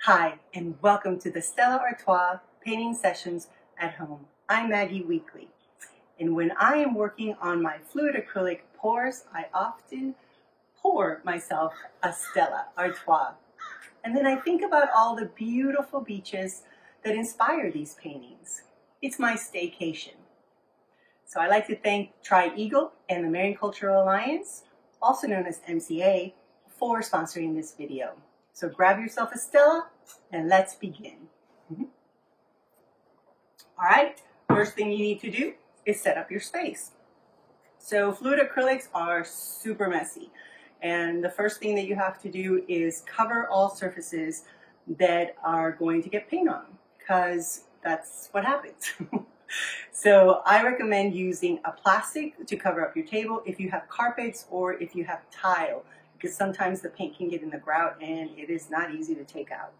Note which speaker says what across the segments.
Speaker 1: Hi, and welcome to the Stella Artois Painting Sessions at Home. I'm Maggie Weekly, and when I am working on my fluid acrylic pours, I often pour myself a Stella Artois. And then I think about all the beautiful beaches that inspire these paintings. It's my staycation. So I like to thank Tri-Eagle and the Marian Cultural Alliance, also known as MCA, for sponsoring this video. So grab yourself a Stella and let's begin. All right, first thing you need to do is set up your space. So fluid acrylics are super messy. And the first thing that you have to do is cover all surfaces that are going to get paint on, because that's what happens. So I recommend using a plastic to cover up your table if you have carpets or if you have tile, because sometimes the paint can get in the grout and it is not easy to take out.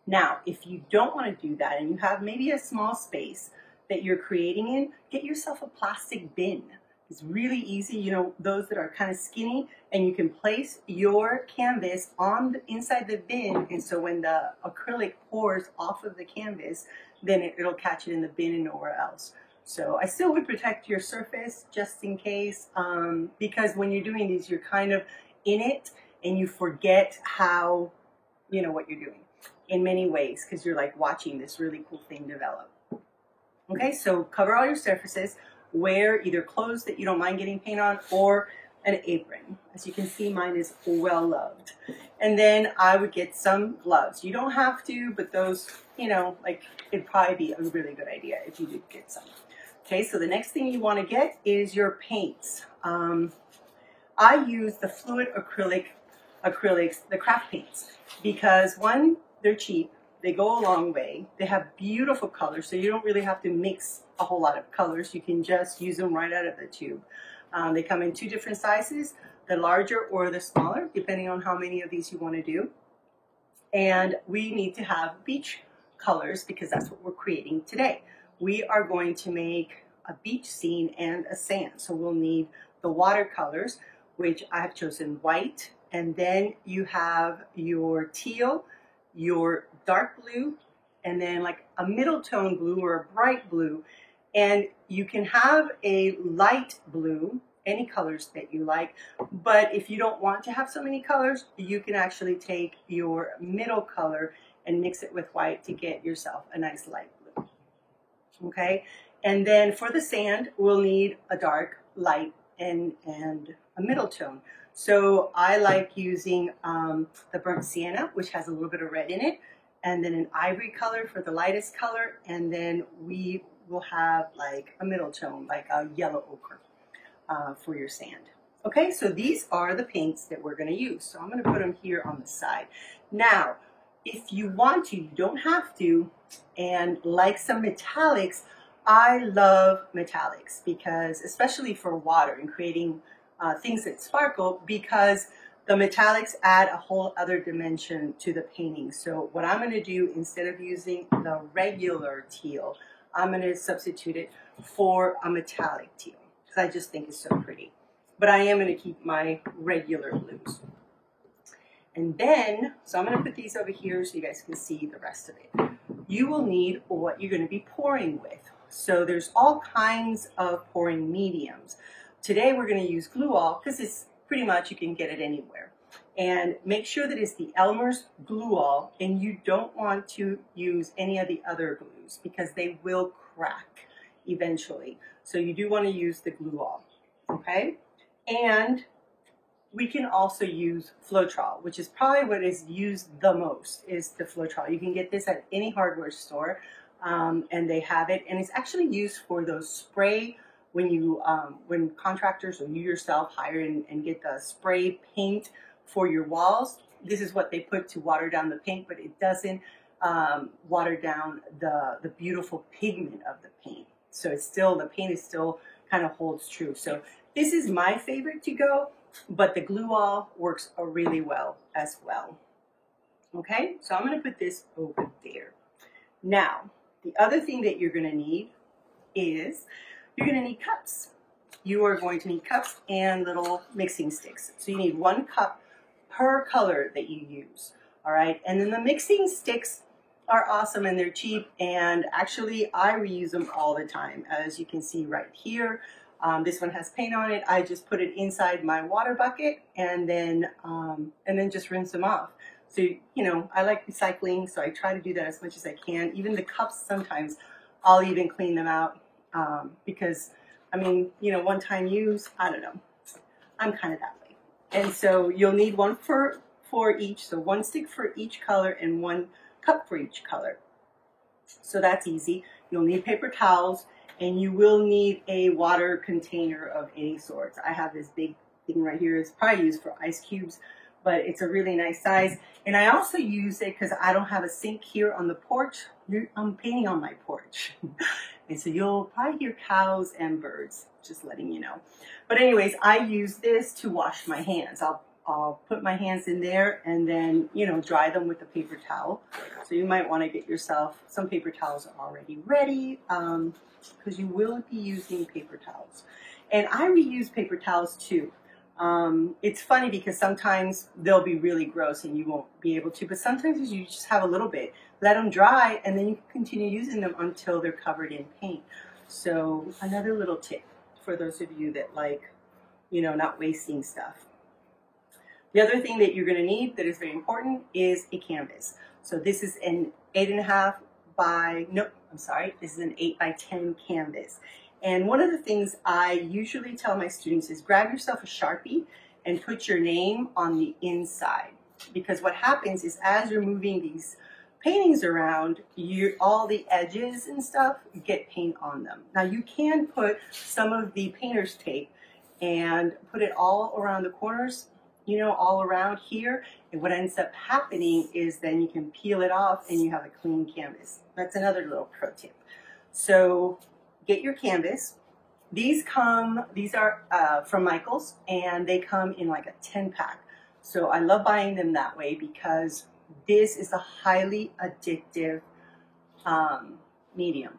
Speaker 1: Now, if you don't want to do that and you have maybe a small space that you're creating in, get yourself a plastic bin. It's really easy, you know, those that are kind of skinny, and you can place your canvas on inside the bin, and so when the acrylic pours off of the canvas, then it'll catch it in the bin and nowhere else. So I still would protect your surface just in case, because when you're doing these, you're kind of in it and you forget how, you know, what you're doing in many ways, because you're like watching this really cool thing develop. Okay, so cover all your surfaces. Wear either clothes that you don't mind getting paint on or an apron. As you can see, mine is well loved. And then I would get some gloves. You don't have to, but those, you know, like it'd probably be a really good idea if you did get some. Okay, so the next thing you want to get is your paints. I use the fluid acrylics, the craft paints, because one, they're cheap. They go a long way. They have beautiful colors, so you don't really have to mix a whole lot of colors. You can just use them right out of the tube. They come in two different sizes, the larger or the smaller, depending on how many of these you want to do. And we need to have beach colors because that's what we're creating today. We are going to make a beach scene and a sand. So we'll need the watercolors, which I have chosen white, and then you have your teal, your dark blue, and then like a middle tone blue or a bright blue. And you can have a light blue, any colors that you like, but if you don't want to have so many colors, you can actually take your middle color and mix it with white to get yourself a nice light blue. Okay, and then for the sand, we'll need a dark, light, and a middle tone. So I like using the burnt sienna, which has a little bit of red in it, and then an ivory color for the lightest color, and then we will have like a middle tone, like a yellow ochre for your sand. Okay, so these are the paints that we're going to use. So I'm going to put them here on the side. Now, if you want to, you don't have to, and like some metallics, I love metallics because, especially for water and creating things that sparkle, because the metallics add a whole other dimension to the painting. So what I'm going to do, instead of using the regular teal, I'm going to substitute it for a metallic teal because I just think it's so pretty. But I am going to keep my regular blues. And then, so I'm going to put these over here so you guys can see the rest of it. You will need what you're going to be pouring with. So there's all kinds of pouring mediums. Today we're going to use Glue-All because it's pretty much, you can get it anywhere. And make sure that it's the Elmer's Glue-All, and you don't want to use any of the other glues because they will crack eventually. So you do want to use the Glue-All, okay? And we can also use Floetrol, which is probably what is used the most, is the Floetrol. You can get this at any hardware store, and they have it, and it's actually used for those spray when you when contractors or you yourself hire and get the spray paint for your walls. This is what they put to water down the paint, but it doesn't water down the beautiful pigment of the paint. So it's still, the paint is still kind of holds true. So this is my favorite to go, but the Glue-All works really well as well. Okay, so I'm going to put this over there. Now, the other thing that you're going to need is you're going to need cups. You are going to need cups and little mixing sticks. So you need 1 cup per color that you use. All right, and then the mixing sticks are awesome and they're cheap, and actually I reuse them all the time. As you can see right here, this one has paint on it. I just put it inside my water bucket and then just rinse them off. So, you know, I like recycling, so I try to do that as much as I can. Even the cups, sometimes I'll even clean them out because, I mean, you know, one-time use, I don't know. I'm kind of that way. And so you'll need one for each, so one stick for each color and one cup for each color. So that's easy. You'll need paper towels, and you will need a water container of any sorts. I have this big thing right here. It's probably used for ice cubes, but it's a really nice size. And I also use it because I don't have a sink here on the porch. I'm painting on my porch. And so you'll probably hear cows and birds, just letting you know. But anyways, I use this to wash my hands. I'll put my hands in there and then, you know, dry them with a paper towel. So you might want to get yourself some paper towels already ready because you will be using paper towels. And I reuse paper towels too. It's funny because sometimes they'll be really gross and you won't be able to, but sometimes you just have a little bit. Let them dry and then you can continue using them until they're covered in paint. So another little tip for those of you that like, you know, not wasting stuff. The other thing that you're going to need that is very important is a canvas. So this is an 8.5 by, this is an 8 by 10 canvas. And one of the things I usually tell my students is grab yourself a Sharpie and put your name on the inside. Because what happens is as you're moving these paintings around, all the edges and stuff get paint on them. Now you can put some of the painter's tape and put it all around the corners, you know, all around here. And what ends up happening is then you can peel it off and you have a clean canvas. That's another little pro tip. So get your canvas. These are from Michaels, and they come in like a 10-pack. So I love buying them that way because this is a highly addictive medium.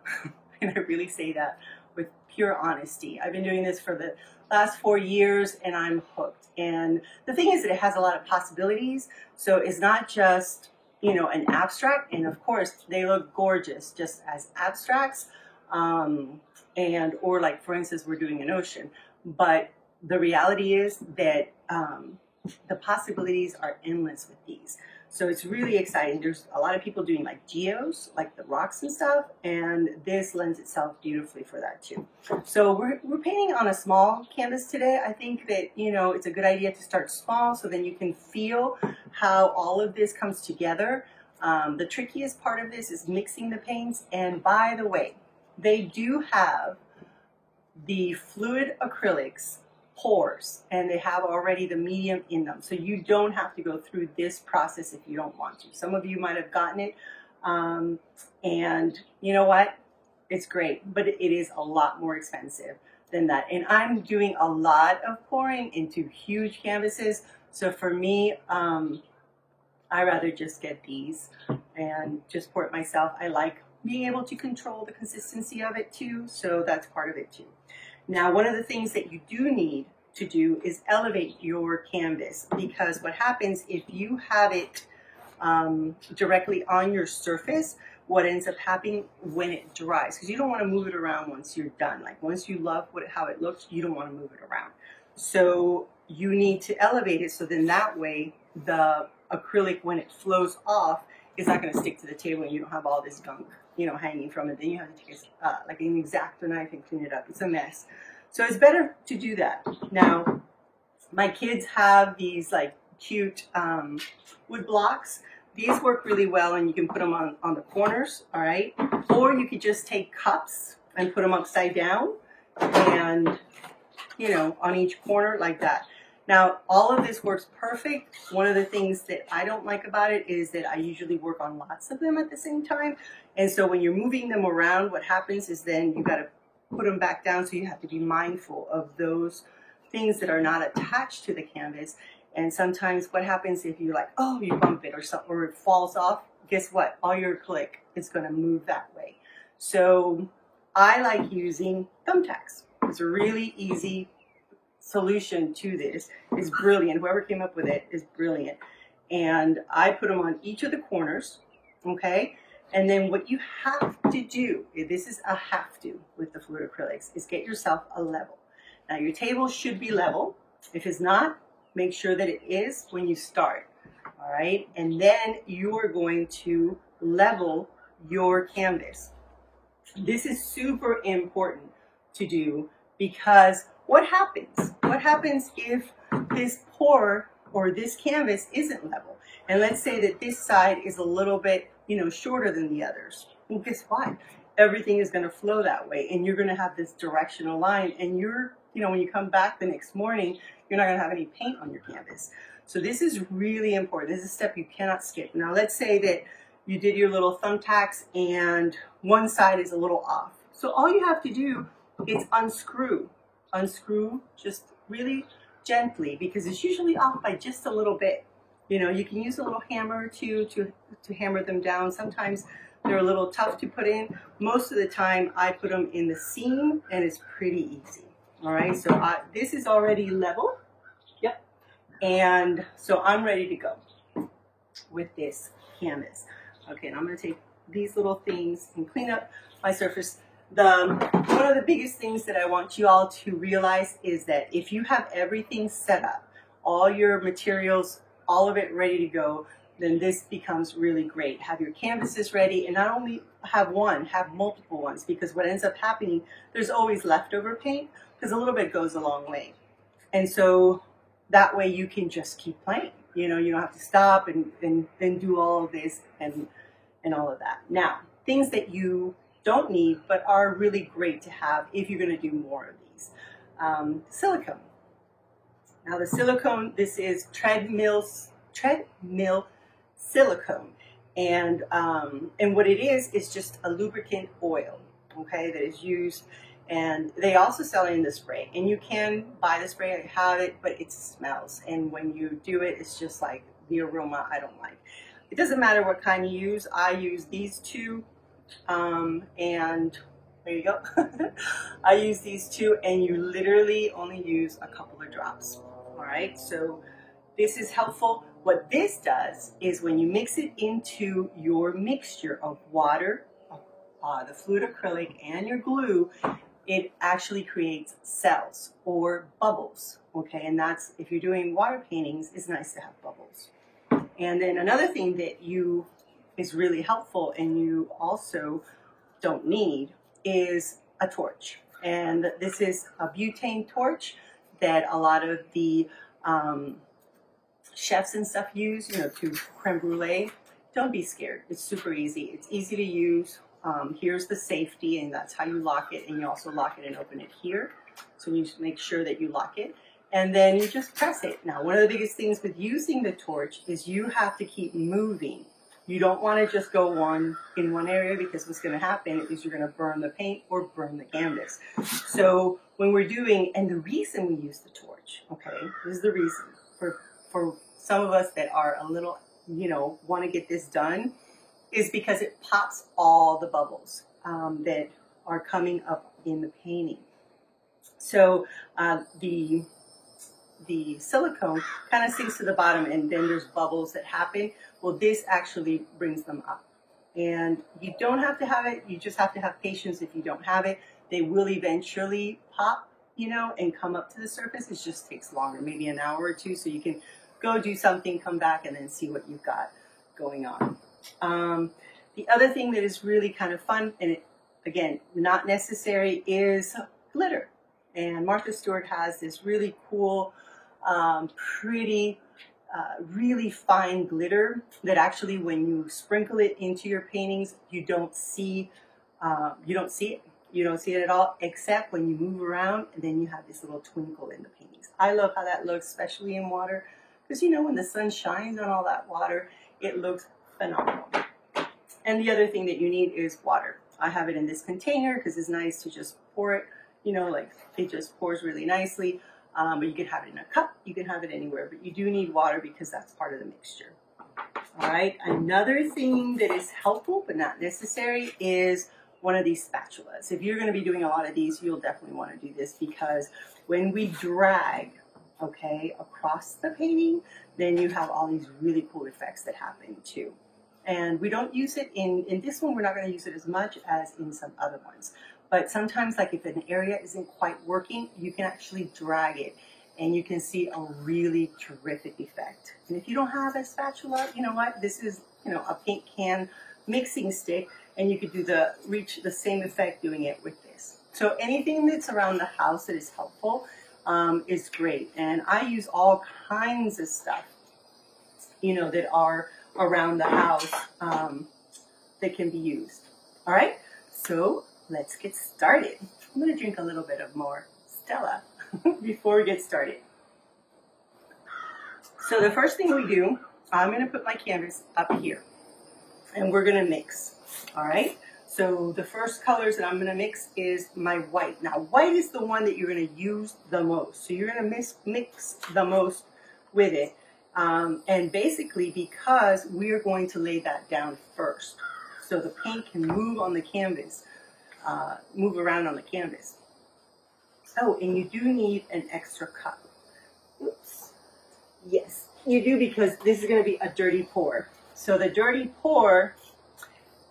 Speaker 1: And I really say that with pure honesty. I've been doing this for the last 4 years and I'm hooked. And the thing is that it has a lot of possibilities. So it's not just, you know, an abstract. And of course they look gorgeous just as abstracts. Or like, for instance, we're doing an ocean. But the reality is that the possibilities are endless with these. So it's really exciting. There's a lot of people doing like geos, like the rocks and stuff, and this lends itself beautifully for that too. So we're painting on a small canvas today. I think that, you know, it's a good idea to start small so then you can feel how all of this comes together. The trickiest part of this is mixing the paints. And by the way, they do have the fluid acrylics pours, and they have already the medium in them. So you don't have to go through this process if you don't want to. Some of you might have gotten it, and you know what? It's great, but it is a lot more expensive than that. And I'm doing a lot of pouring into huge canvases. So for me, I rather just get these and just pour it myself. I like being able to control the consistency of it too, so that's part of it too. Now, one of the things that you do need to do is elevate your canvas, because what happens if you have it directly on your surface, what ends up happening when it dries, because you don't want to move it around once you're done. Like once you love how it looks, you don't want to move it around. So you need to elevate it so then that way the acrylic, when it flows off, is not going to stick to the table and you don't have all this gunk, you know, hanging from it. Then you have to take like an X-Acto knife and clean it up. It's a mess. So it's better to do that. Now, my kids have these like cute wood blocks. These work really well, and you can put them on the corners, all right? Or you could just take cups and put them upside down and, you know, on each corner like that. Now, all of this works perfect. One of the things that I don't like about it is that I usually work on lots of them at the same time. And so when you're moving them around, what happens is then you got to put them back down. So you have to be mindful of those things that are not attached to the canvas. And sometimes what happens if you like, oh, you bump it or something, or it falls off, guess what? All your acrylic is going to move that way. So I like using thumbtacks. It's a really easy solution to this. It's brilliant. Whoever came up with it is brilliant. and I put them on each of the corners, okay? And then what you have to do, this is a have to with the fluid acrylics, is get yourself a level. Now your table should be level. If it's not, make sure that it is when you start, all right? And then you are going to level your canvas. This is super important to do because what happens? What happens if this pour or this canvas isn't level? And let's say that this side is a little bit, shorter than the others. Well, guess what? Everything is going to flow that way, and you're going to have this directional line, and when you come back the next morning, you're not going to have any paint on your canvas. So this is really important. This is a step you cannot skip. Now let's say that you did your little thumbtacks and one side is a little off. So all you have to do is unscrew. Unscrew just really gently, because it's usually off by just a little bit. You can use a little hammer to hammer them down. Sometimes they're a little tough to put in. Most of the time I put them in the seam and it's pretty easy. All right, so this is already level. Yep. And so I'm ready to go with this canvas. Okay, and I'm going to take these little things and clean up my surface. One of the biggest things that I want you all to realize is that if you have everything set up, all your materials, all of it ready to go, then this becomes really great. Have your canvases ready, and not only have one, have multiple ones, because what ends up happening, there's always leftover paint, because a little bit goes a long way. And so that way you can just keep playing. You don't have to stop and then do all of this and all of that. Now, things that you don't need but are really great to have if you're going to do more of these. Silicone. Now the silicone, this is treadmill silicone, and what it is just a lubricant oil, okay, that is used, and they also sell it in the spray, and you can buy the spray. I have it, but it smells, and when you do it, it's just like the aroma I don't like. It doesn't matter what kind you use. I use these two, and there you go. I use these two, and you literally only use a couple of drops. All right, so this is helpful. What this does is when you mix it into your mixture of water, the fluid acrylic, and your glue, it actually creates cells or bubbles, okay? And that's, if you're doing water paintings, it's nice to have bubbles. And then another thing that is really helpful and you also don't need is a torch. And this is a butane torch that a lot of the chefs and stuff use, to creme brulee. Don't be scared. It's super easy. It's easy to use. Here's the safety, and that's how you lock it. And you also lock it and open it here. So you just make sure that you lock it. And then you just press it. Now, one of the biggest things with using the torch is you have to keep moving. You don't want to just go in one area, because what's going to happen is you're going to burn the paint or burn the canvas. So when we're doing, and the reason we use the torch, okay, this is the reason for some of us that are a little, want to get this done, is because it pops all the bubbles that are coming up in the painting. So the silicone kind of sinks to the bottom, and then there's bubbles that happen. Well, this actually brings them up. And you don't have to have it. You just have to have patience. If you don't have it, they will eventually pop, and come up to the surface. It just takes longer, maybe an hour or two. So you can go do something, come back, and then see what you've got going on. The other thing that is really kind of fun, and again, not necessary, is glitter. And Martha Stewart has this really cool, pretty, really fine glitter that actually, when you sprinkle it into your paintings, you don't see it. You don't see it at all, except when you move around, and then you have this little twinkle in the paintings. I love how that looks, especially in water, because when the sun shines on all that water, it looks phenomenal. And the other thing that you need is water. I have it in this container because it's nice to just pour it, like it just pours really nicely. But you can have it in a cup, you can have it anywhere, but you do need water because that's part of the mixture. All right, another thing that is helpful but not necessary is one of these spatulas. If you're going to be doing a lot of these, you'll definitely want to do this, because when we drag okay, across the painting, then you have all these really cool effects that happen too. And we don't use it in this one, we're not going to use it as much as in some other ones. But sometimes, like if an area isn't quite working, you can actually drag it and you can see a really terrific effect. And if you don't have a spatula, you know what? This is, you know, a paint can mixing stick, and you could do reach the same effect doing it with this. So anything that's around the house that is helpful is great. And I use all kinds of stuff, you know, that are around the house that can be used. All right, so let's get started. I'm going to drink a little bit of more Stella before we get started. So the first thing we do, I'm going to put my canvas up here and we're going to mix. All right, so the first colors that I'm going to mix is my white. Now white is the one that you're going to use the most, so you're going to mix the most with it. And basically because we are going to lay that down first, so the paint can move on the canvas, move around on the canvas. Oh, and you do need an extra cup. Oops. Yes, you do, because this is going to be a dirty pour. So the dirty pour,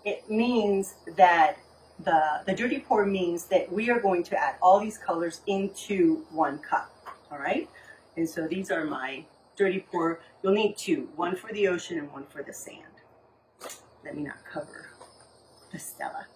Speaker 1: it means that the dirty pour means that we are going to add all these colors into one cup. All right, and so these are my dirty pour. You'll need two, one for the ocean and one for the sand. Let me not cover the Stella.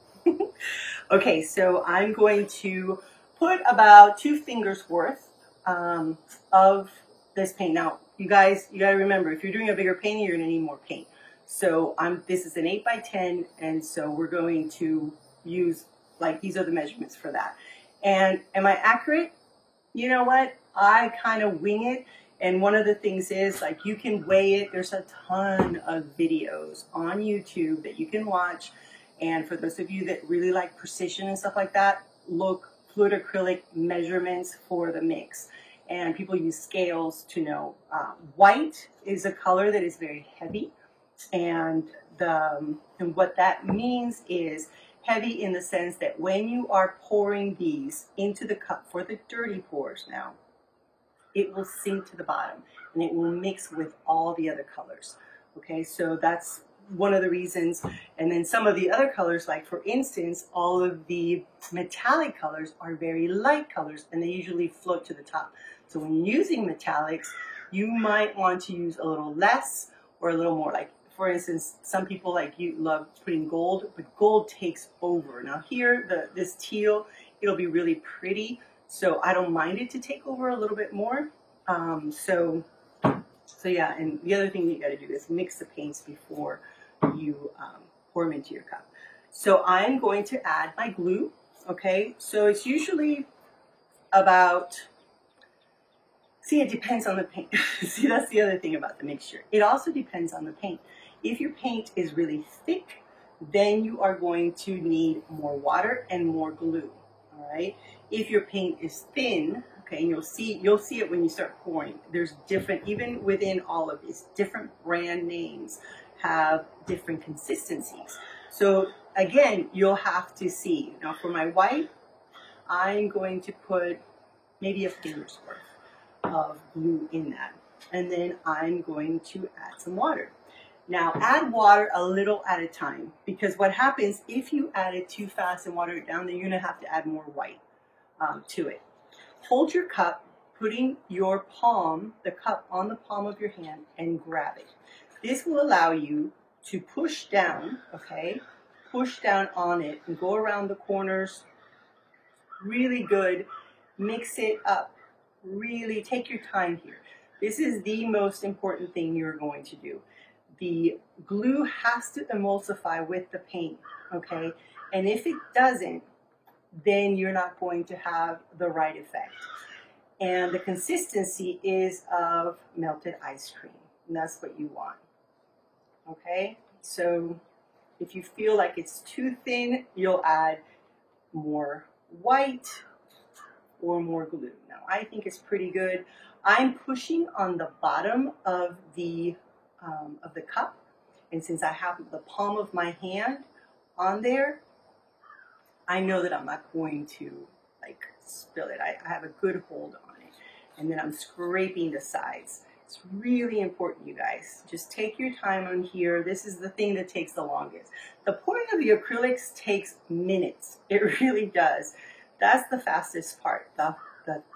Speaker 1: Okay, so I'm going to put about 2 fingers worth of this paint. Now, you guys, you gotta remember, if you're doing a bigger painting, you're gonna need more paint. So this is an 8 by 10, and so we're going to use, like, these are the measurements for that. And am I accurate? You know what? I kind of wing it. And one of the things is, like, you can weigh it. There's a ton of videos on YouTube that you can watch. And for those of you that really like precision and stuff like that, look fluid acrylic measurements for the mix. And people use scales to know. White is a color that is very heavy. And what that means is heavy in the sense that when you are pouring these into the cup for the dirty pours now, it will sink to the bottom and it will mix with all the other colors. Okay, so that's one of the reasons. And then some of the other colors, like for instance, all of the metallic colors are very light colors and they usually float to the top. So when using metallics, you might want to use a little less or a little more. Like, for instance, some people like you love putting gold, but gold takes over. Now here, this teal, it'll be really pretty. So I don't mind it to take over a little bit more. So yeah, and the other thing you got to do is mix the paints before you pour them into your cup. So I'm going to add my glue. Okay, so it's usually about, see, it depends on the paint. See, that's the other thing about the mixture. It also depends on the paint. If your paint is really thick, then you are going to need more water and more glue. All right. If your paint is thin, okay, and you'll see it when you start pouring. There's different, even within all of these, different brand names have different consistencies. So again, you'll have to see. Now for my white, I'm going to put maybe a finger's worth of glue in that. And then I'm going to add some water. Now add water a little at a time, because what happens if you add it too fast and water it down, then you're going to have to add more white to it. Hold your cup, putting your palm, the cup on the palm of your hand, and grab it. This will allow you to push down, okay? Push down on it and go around the corners. Really good. Mix it up. Really take your time here. This is the most important thing you're going to do. The glue has to emulsify with the paint, okay? And if it doesn't, then you're not going to have the right effect. And the consistency is of melted ice cream, and that's what you want, okay? So if you feel like it's too thin, you'll add more white or more glue. Now, I think it's pretty good. I'm pushing on the bottom of the cup, and since I have the palm of my hand on there, I know that I'm not going to like spill it. I have a good hold on it, and then I'm scraping the sides. It's really important, you guys. Just take your time on here. This is the thing that takes the longest. The pouring of the acrylics takes minutes. It really does. That's the fastest part. The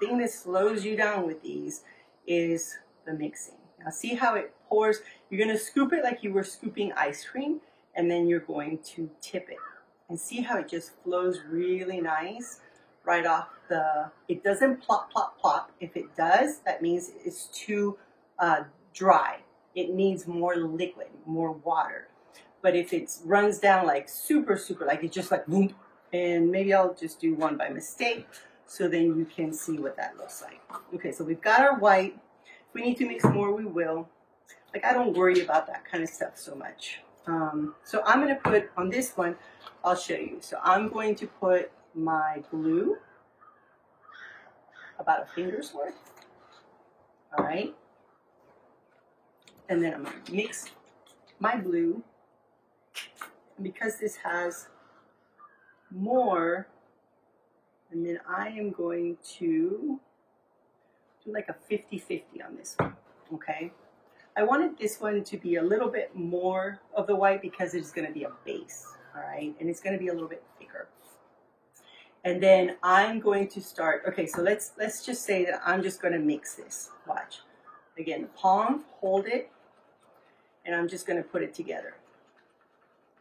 Speaker 1: thing that slows you down with these is the mixing. Now see how it pours? You're going to scoop it like you were scooping ice cream, and then you're going to tip it. And see how it just flows really nice right off the, it doesn't plop, plop, plop. If it does, that means it's too dry. It needs more liquid, more water. But if it runs down like super, like it's just like boom, and maybe I'll just do one by mistake so then you can see what that looks like. Okay, so we've got our white. If we need to mix more, we will. Like, I don't worry about that kind of stuff so much. So I'm going to put on this one, I'll show you. So I'm going to put my glue, about a finger's worth. All right. And then I'm going to mix my glue. And because this has more, and then I am going to do like a 50-50 on this one, okay? I wanted this one to be a little bit more of the white because it's going to be a base, all right? And it's going to be a little bit thicker. And then I'm going to start, okay, so let's just say that I'm just going to mix this. Watch. Again, the palm, hold it, and I'm just going to put it together.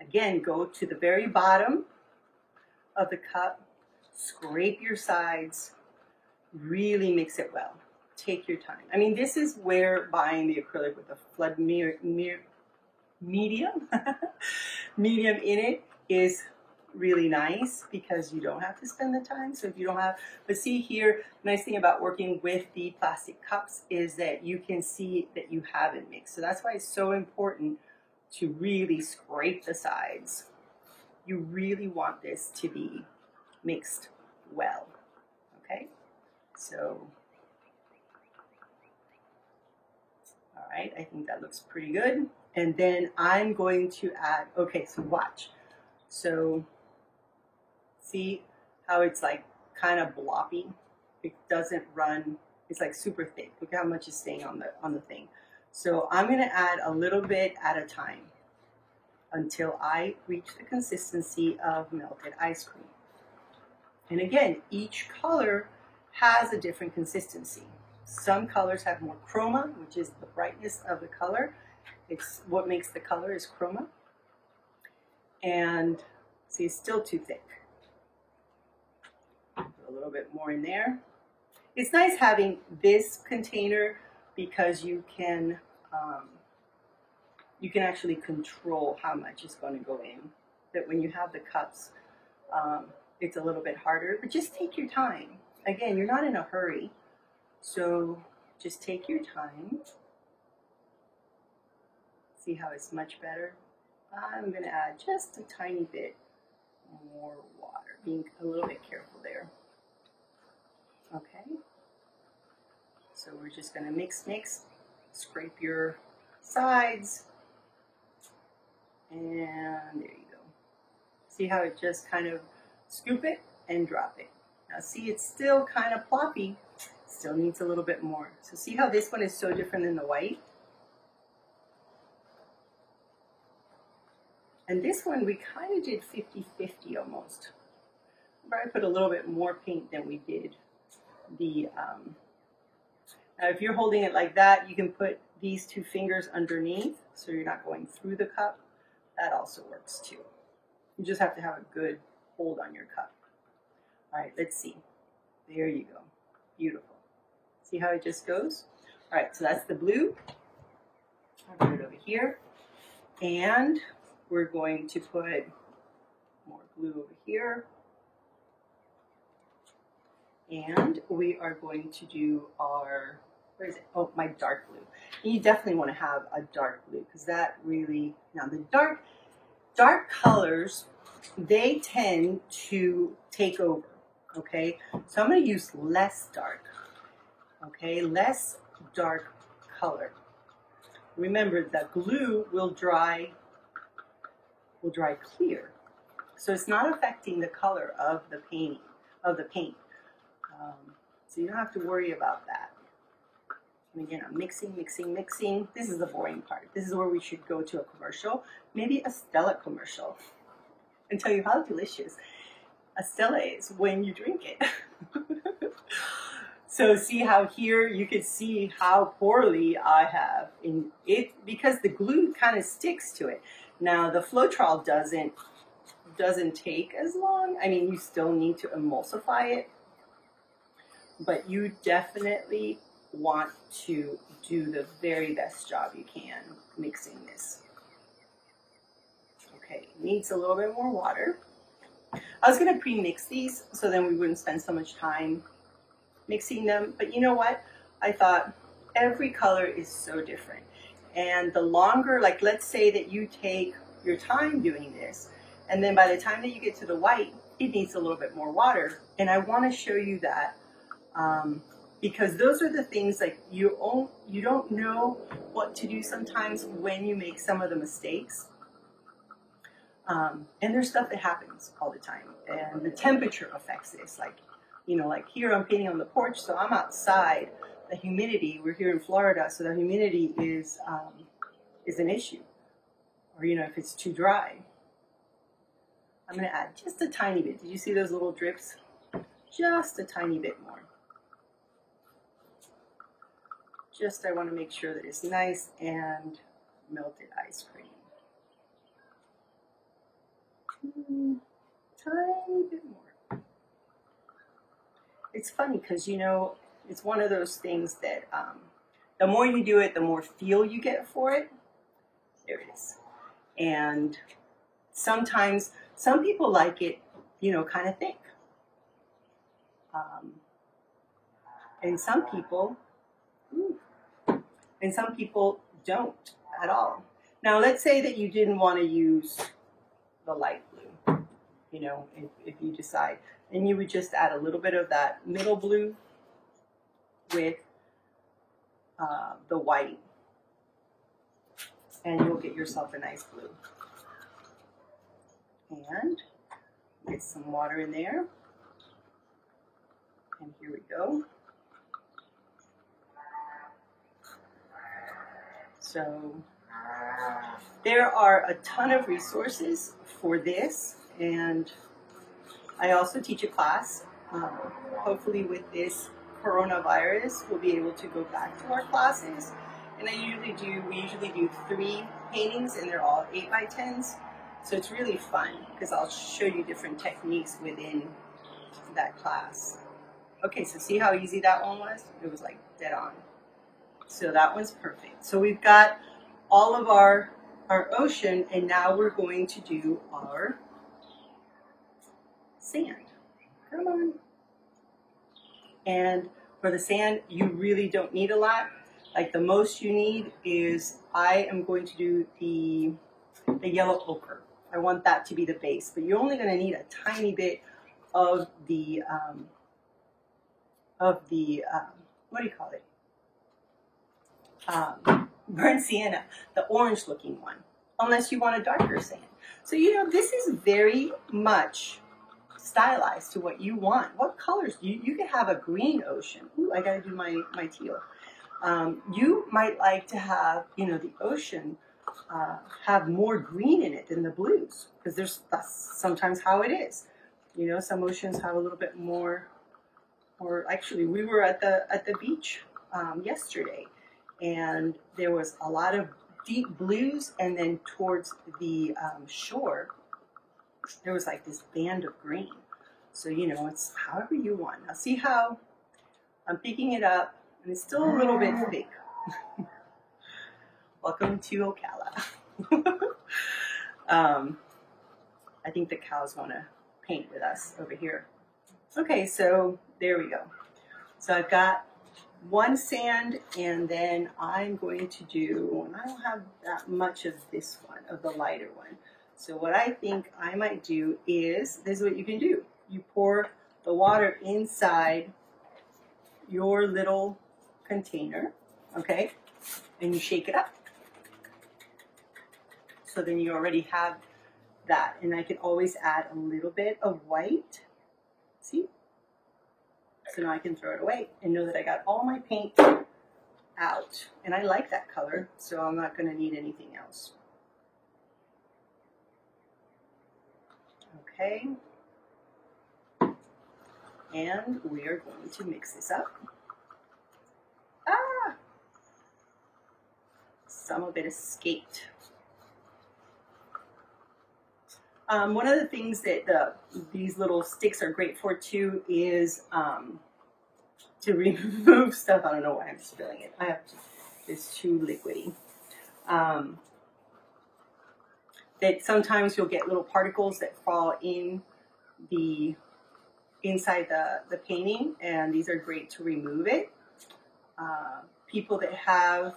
Speaker 1: Again, go to the very bottom of the cup, scrape your sides, really mix it well. Take your time. I mean, this is where buying the acrylic with the flood medium medium in it is really nice because you don't have to spend the time. So if you don't have, but see here, nice thing about working with the plastic cups is that you can see that you haven't mixed. So that's why it's so important to really scrape the sides. You really want this to be mixed well, okay? So, all right, I think that looks pretty good. And then I'm going to add, okay, so watch. So, see how it's like kind of bloppy? It doesn't run, it's like super thick. Look how much is staying on the thing. So I'm gonna add a little bit at a time until I reach the consistency of melted ice cream. And again, each color has a different consistency. Some colors have more chroma, which is the brightness of the color. It's what makes the color is chroma. And see, it's still too thick. Put a little bit more in there. It's nice having this container because you can actually control how much is going to go in. That when you have the cups, it's a little bit harder, but just take your time. Again, you're not in a hurry, so just take your time. See how it's much better? I'm going to add just a tiny bit more water, being a little bit careful there. Okay, so we're just going to mix, scrape your sides, and there you go. See how it just kind of scoop it and drop it. Now see, it's still kind of ploppy, still needs a little bit more. So see how this one is so different than the white? And this one we kind of did 50-50 almost. I put a little bit more paint than we did the, now if you're holding it like that, you can put these two fingers underneath so you're not going through the cup. That also works too. You just have to have a good hold on your cup. All right, let's see. There you go. Beautiful. See how it just goes? All right, so that's the blue. I'll put it over here. And we're going to put more glue over here. And we are going to do our, where is it? Oh, my dark blue. And you definitely want to have a dark blue because that really, now the dark colors, they tend to take over, okay? So I'm going to use less dark, okay? Less dark color. Remember, the glue will dry clear. So it's not affecting the color of the paint. So you don't have to worry about that. And again, I'm mixing, mixing, mixing. This is the boring part. This is where we should go to a commercial, maybe a Stella commercial, and tell you how delicious a Stella is when you drink it. So see how here you can see how poorly I have in it, because the glue kind of sticks to it. Now the Floetrol doesn't take as long. I mean, you still need to emulsify it, but you definitely want to do the very best job you can mixing this. Okay, it needs a little bit more water. I was gonna pre-mix these so then we wouldn't spend so much time mixing them, but you know what? I thought every color is so different. And the longer, like let's say that you take your time doing this, and then by the time that you get to the white, it needs a little bit more water. And I wanna show you that because those are the things like you don't know what to do sometimes when you make some of the mistakes. And there's stuff that happens all the time, and the temperature affects this. Like, you know, like here I'm painting on the porch, so I'm outside. The humidity, we're here in Florida, so the humidity is an issue. Or, you know, if it's too dry. I'm gonna add just a tiny bit. Did you see those little drips? Just a tiny bit more. I want to make sure that it's nice and melted ice cream. Tiny bit more. It's funny because, you know, it's one of those things that the more you do it, the more feel you get for it. There it is. And sometimes some people like it, you know, kind of thick. And some people don't at all. Now, let's say that you didn't want to use the light blue, you know, if you decide, and you would just add a little bit of that middle blue with the white, and you'll get yourself a nice blue. And get some water in there, and here we go. So there are a ton of resources for this, and I also teach a class. Hopefully with this coronavirus, we'll be able to go back to our classes. And we usually do 3 paintings, and they're all 8x10s. So it's really fun because I'll show you different techniques within that class. Okay, so see how easy that one was? It was like dead on. So that one's perfect. So we've got all of our ocean, and now we're going to do our sand. Come on. And for the sand, you really don't need a lot. Like the most you need is, I am going to do the yellow ochre. I want that to be the base, but you're only going to need a tiny bit of the what do you call it? Burnt sienna, the orange looking one, unless you want a darker sand. So, you know, this is very much stylized to what you want. What colors? You could have a green ocean. Ooh, I gotta do my teal. You might like to have, you know, the ocean have more green in it than the blues, because that's sometimes how it is. You know, some oceans have a little bit more. Or actually, we were at the beach yesterday, and there was a lot of deep blues, and then towards the shore, there was like this band of green. So, you know, it's however you want. Now see how I'm picking it up, and it's still a little bit thick. Welcome to Ocala. I think the cows want to paint with us over here. Okay, so there we go. So I've got one sand, and then I'm going to do, and I don't have that much of this one, of the lighter one. So what I think I might do is, this is what you can do. You pour the water inside your little container, okay? And you shake it up. So then you already have that. And I can always add a little bit of white. See? So now I can throw it away and know that I got all my paint out. And I like that color, so I'm not going to need anything else. Okay. And we are going to mix this up. Ah! Some of it escaped. One of the things that these little sticks are great for too is to remove stuff. I don't know why I'm spilling it. It's too liquidy. That sometimes you'll get little particles that fall in inside the painting, and these are great to remove it. People that have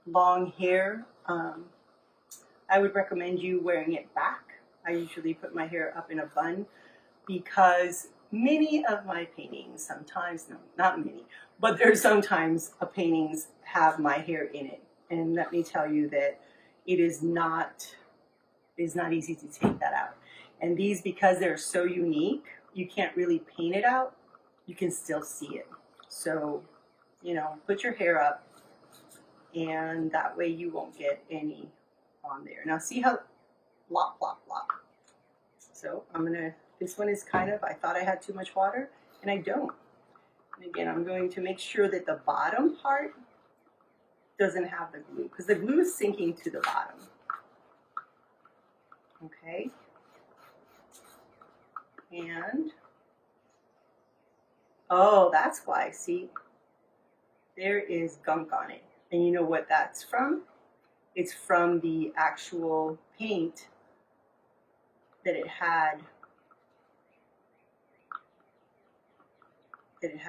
Speaker 1: long hair, I would recommend you wearing it back. I usually put my hair up in a bun because many of my paintings, sometimes, no, not many, but there's sometimes paintings have my hair in it. And let me tell you that it is not easy to take that out. And these, because they're so unique, you can't really paint it out. You can still see it. So, you know, put your hair up, and that way you won't get any on there. Now see how blop, blop, blop. So this one is kind of, I thought I had too much water, and I don't. And again, I'm going to make sure that the bottom part doesn't have the glue, because the glue is sinking to the bottom. Okay. And, oh, that's why, see, there is gunk on it. And you know what that's from? It's from the actual paint that it had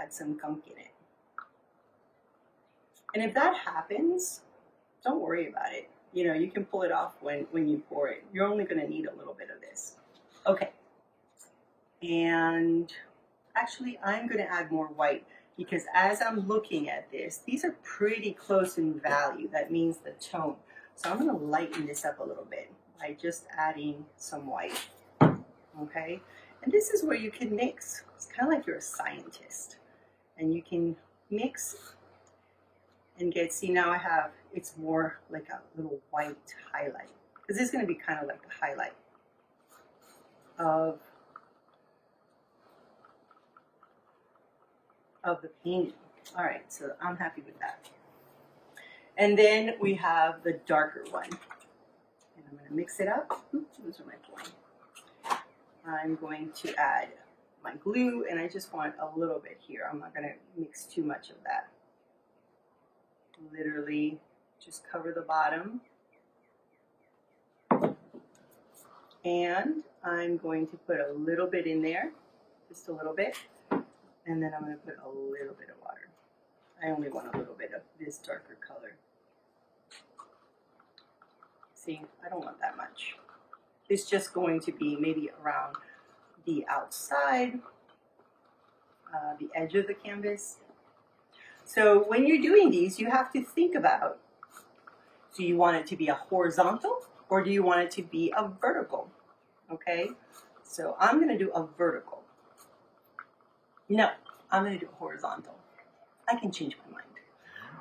Speaker 1: some gunk in it. And if that happens, don't worry about it. You know, you can pull it off when you pour it. You're only going to need a little bit of this. Okay. And actually, I'm going to add more white, because as I'm looking at this, these are pretty close in value. That means the tone. So I'm going to lighten this up a little bit by just adding some white. Okay? And this is where you can mix. It's kind of like you're a scientist. And you can mix and get, see, now I have, it's more like a little white highlight. Because this is going to be kind of like the highlight of the painting. All right, so I'm happy with that. And then we have the darker one. And I'm going to mix it up. Oops, those are my pouring. I'm going to add my glue, and I just want a little bit here. I'm not going to mix too much of that. Literally just cover the bottom. And I'm going to put a little bit in there, just a little bit. And then I'm going to put a little bit of water. I only want a little bit of this darker color. See, I don't want that much. It's just going to be maybe around the outside, the edge of the canvas. So when you're doing these, you have to think about, do you want it to be a horizontal or do you want it to be a vertical? Okay, so I'm going to do a vertical. No, I'm going to do a horizontal. I can change my mind.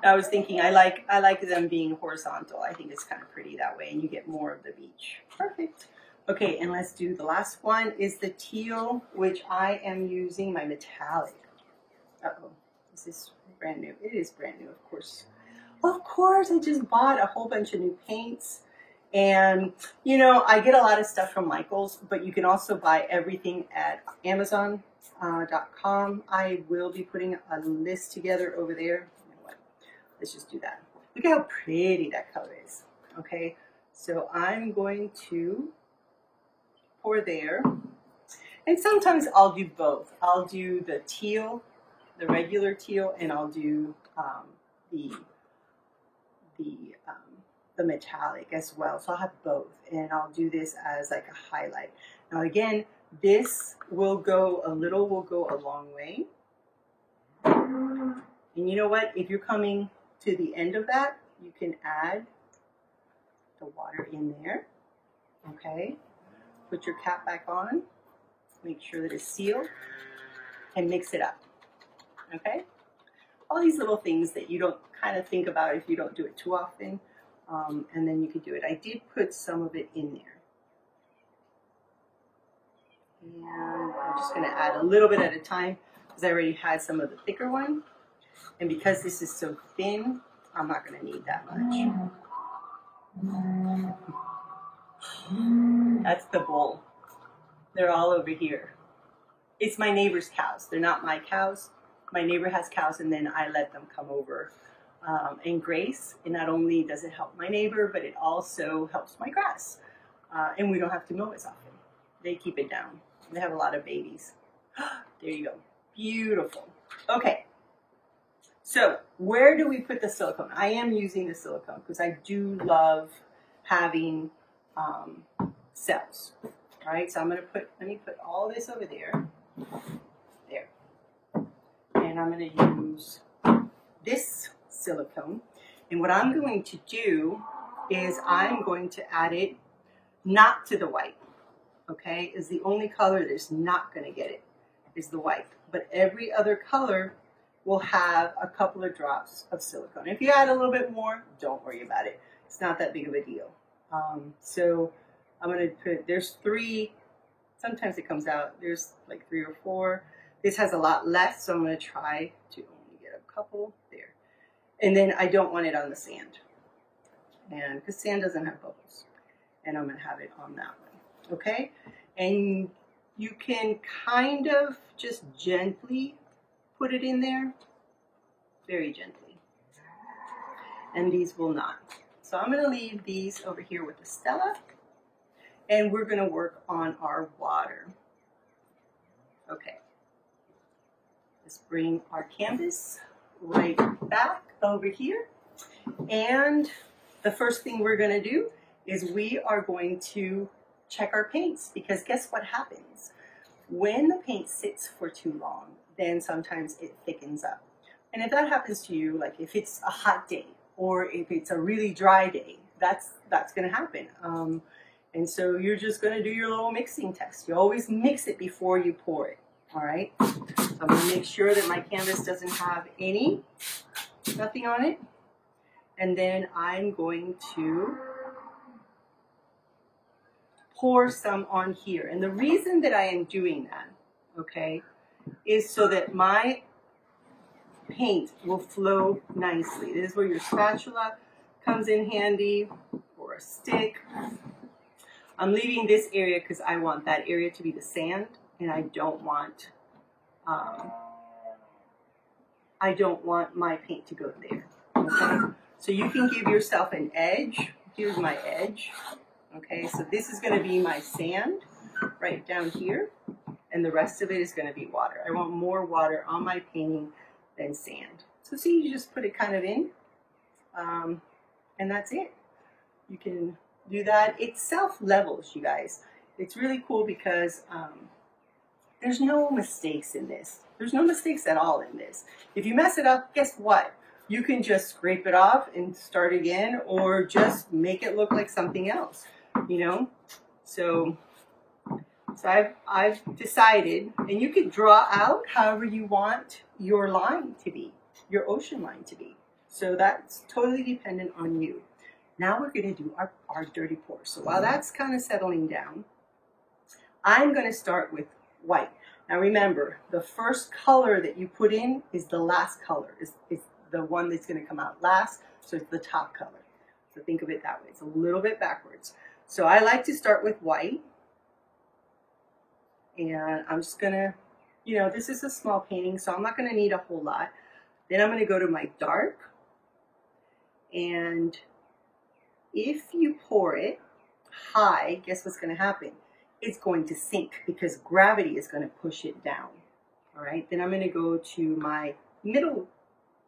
Speaker 1: I was thinking I like them being horizontal. I think it's kind of pretty that way, and you get more of the beach. Perfect. Okay, and let's do the last one is the teal, which I am using my metallic. Uh-oh, is this brand new? It is brand new, of course. Of course, I just bought a whole bunch of new paints. And, you know, I get a lot of stuff from Michaels, but you can also buy everything at Amazon.com. I will be putting a list together over there. You know what? Let's just do that. Look at how pretty that color is. Okay, so I'm going to pour there. And sometimes I'll do both. I'll do the teal, the regular teal, and I'll do the metallic as well. So I'll have both, and I'll do this as like a highlight. Now again, this will go a long way. And you know what? If you're coming to the end of that, you can add the water in there. Okay. Put your cap back on. Make sure that it's sealed and mix it up. Okay. all these little things that you don't kind of think about if you don't do it too often. And then you can do it. I did put some of it in there. And I'm just going to add a little bit at a time because I already had some of the thicker one. And because this is so thin, I'm not going to need that much. That's the bowl. They're all over here. It's my neighbor's cows. They're not my cows. My neighbor has cows, and then I let them come over and graze. And not only does it help my neighbor, but it also helps my grass. And we don't have to mow as often. They keep it down. They have a lot of babies. There you go. Beautiful. Okay. So where do we put the silicone? I am using the silicone because I do love having cells. All right, so I'm going to let me put all this over there. There. And I'm going to use this silicone. And what I'm going to do is I'm going to add it not to the white. Okay, is the only color that's not going to get it is the white. But every other color will have a couple of drops of silicone. If you add a little bit more, don't worry about it. It's not that big of a deal. So I'm going to put, there's 3, sometimes it comes out, there's like 3 or 4. This has a lot less, so I'm going to try to only get a couple there. And then I don't want it on the sand, and because sand doesn't have bubbles. And I'm going to have it on that one, okay? And you can kind of just gently put it in there, very gently. And these will not. So I'm going to leave these over here with the Stella, and we're going to work on our water. Okay. Let's bring our canvas right back over here. And the first thing we're going to do is we are going to check our paints, because guess what happens? When the paint sits for too long, then sometimes it thickens up. And if that happens to you, like if it's a hot day or if it's a really dry day, that's going to happen. And so you're just going to do your little mixing test. You always mix it before you pour it. All right. So I'm going to make sure that my canvas doesn't have nothing on it. And then I'm going to pour some on here. And the reason that I am doing that, okay, is so that my paint will flow nicely. This is where your spatula comes in handy, or a stick. I'm leaving this area because I want that area to be the sand, and I don't want my paint to go there. Okay? So you can give yourself an edge. Here's my edge. Okay, so this is going to be my sand right down here, and the rest of it is going to be water. I want more water on my painting than sand. So see, you just put it kind of in, and that's it. You can do that. It self-levels, you guys. It's really cool because there's no mistakes in this. There's no mistakes at all in this. If you mess it up, guess what? You can just scrape it off and start again, or just make it look like something else, you know? So I've decided, and you can draw out however you want your line to be, your ocean line to be. So that's totally dependent on you. Now we're going to do our dirty pour. So while that's kind of settling down, I'm going to start with white. Now remember, the first color that you put in is the last color. It's the one that's going to come out last, so it's the top color. So think of it that way. It's a little bit backwards. So I like to start with white. And I'm just going to, you know, this is a small painting, so I'm not going to need a whole lot. Then I'm going to go to my dark. And if you pour it high, guess what's going to happen? It's going to sink because gravity is going to push it down. All right. Then I'm going to go to my middle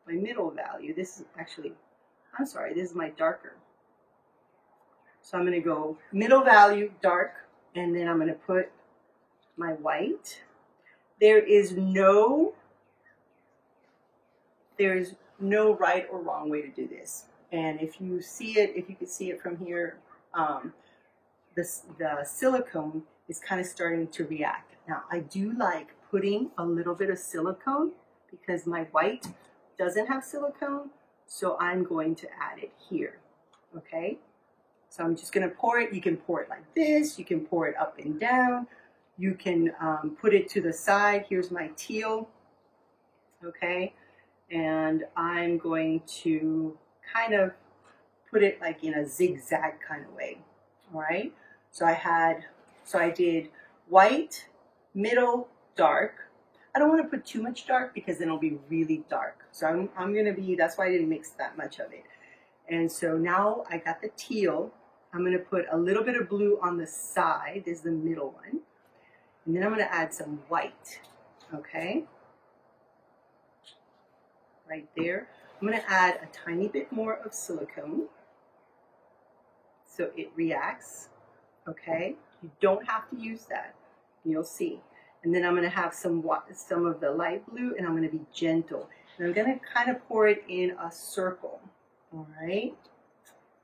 Speaker 1: value. This is actually, I'm sorry, this is my darker. So I'm going to go middle value, dark, and then I'm going to put my white. There is no right or wrong way to do this. And if you see it, if you could see it from here, the silicone is kind of starting to react. Now, I do like putting a little bit of silicone because my white doesn't have silicone, so I'm going to add it here, okay? So I'm just gonna pour it. You can pour it like this, you can pour it up and down, you can put it to the side. Here's my teal, okay? And I'm going to kind of put it like in a zigzag kind of way, all right? So I did white, middle, dark. I don't want to put too much dark because then it'll be really dark. So I'm gonna be, that's why I didn't mix that much of it. And so now I got the teal. I'm gonna put a little bit of blue on the side, is the middle one. And then I'm gonna add some white, okay? Right there. I'm gonna add a tiny bit more of silicone so it reacts, okay? You don't have to use that, you'll see. And then I'm gonna have some of the light blue, and I'm gonna be gentle. And I'm gonna kind of pour it in a circle, all right?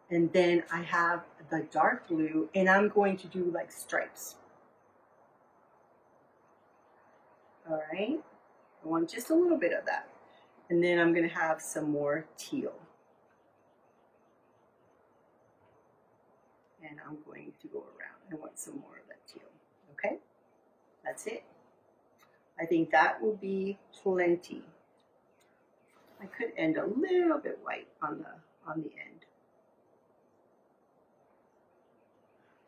Speaker 1: And then I have the dark blue, and I'm going to do like stripes. All right, I want just a little bit of that. And then I'm gonna have some more teal. And I'm going to go around. I want some more of that teal, okay? That's it. I think that will be plenty. I could end a little bit white on the end.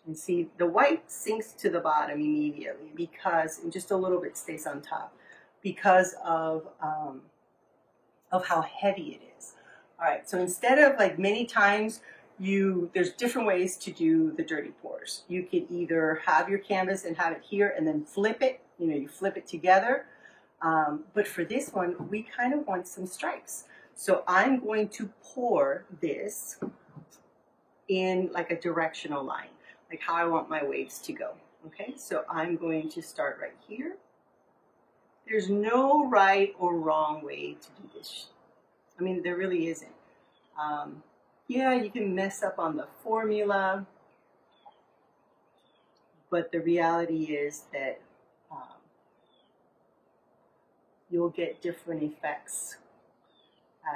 Speaker 1: And see, the white sinks to the bottom immediately because, and just a little bit stays on top, because of how heavy it is. All right, so instead of like many times, there's different ways to do the dirty pours. You could either have your canvas and have it here and then flip it, you flip it together. But for this one, we kind of want some stripes. So I'm going to pour this in like a directional line, like how I want my waves to go. Okay, so I'm going to start right here. There's no right or wrong way to do this. I mean, there really isn't. Yeah, you can mess up on the formula, but the reality is that you'll get different effects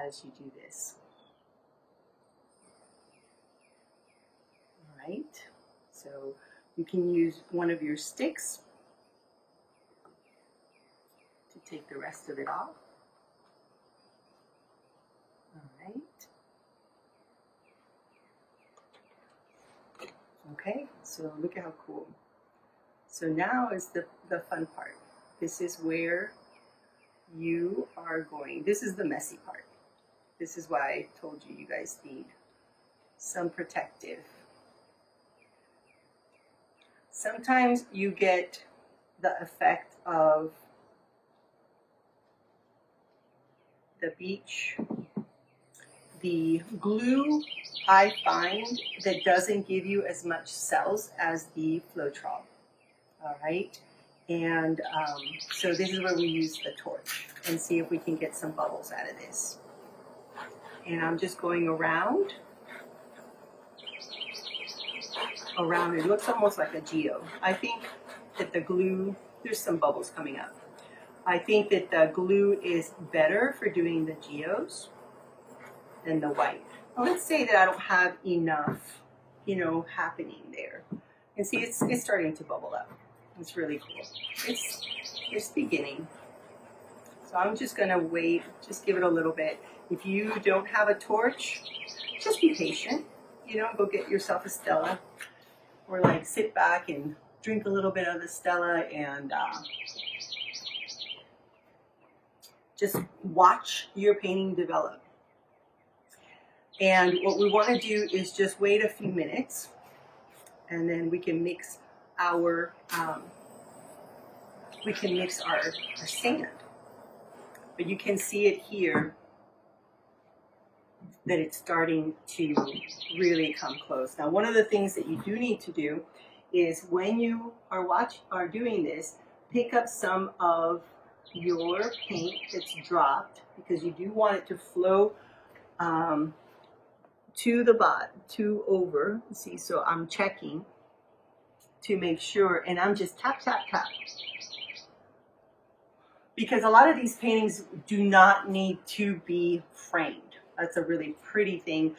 Speaker 1: as you do this. All right, so you can use one of your sticks to take the rest of it off. All right. Okay, so look at how cool. So now is the fun part. This is where you are going. This is the messy part. This is why I told you guys need some protective. Sometimes you get the effect of the beach. The glue, I find, that doesn't give you as much cells as the Floetrol, all right? And so this is where we use the torch and see if we can get some bubbles out of this. And I'm just going around. It looks almost like a geo. I think that the glue, there's some bubbles coming up. I think that the glue is better for doing the geos than the white. Well, let's say that I don't have enough, happening there. And see, it's starting to bubble up. It's really cool. It's beginning. So I'm just gonna wait, just give it a little bit. If you don't have a torch, just be patient. Go get yourself a Stella, or like sit back and drink a little bit of the Stella and just watch your painting develop. And what we want to do is just wait a few minutes, and then we can mix our sand. But you can see it here that it's starting to really come close. Now, one of the things that you do need to do is when you are doing this, pick up some of your paint that's dropped, because you do want it to flow to the bottom, over. See, so I'm checking to make sure, and I'm just tap, tap, tap. because a lot of these paintings do not need to be framed. That's a really pretty thing,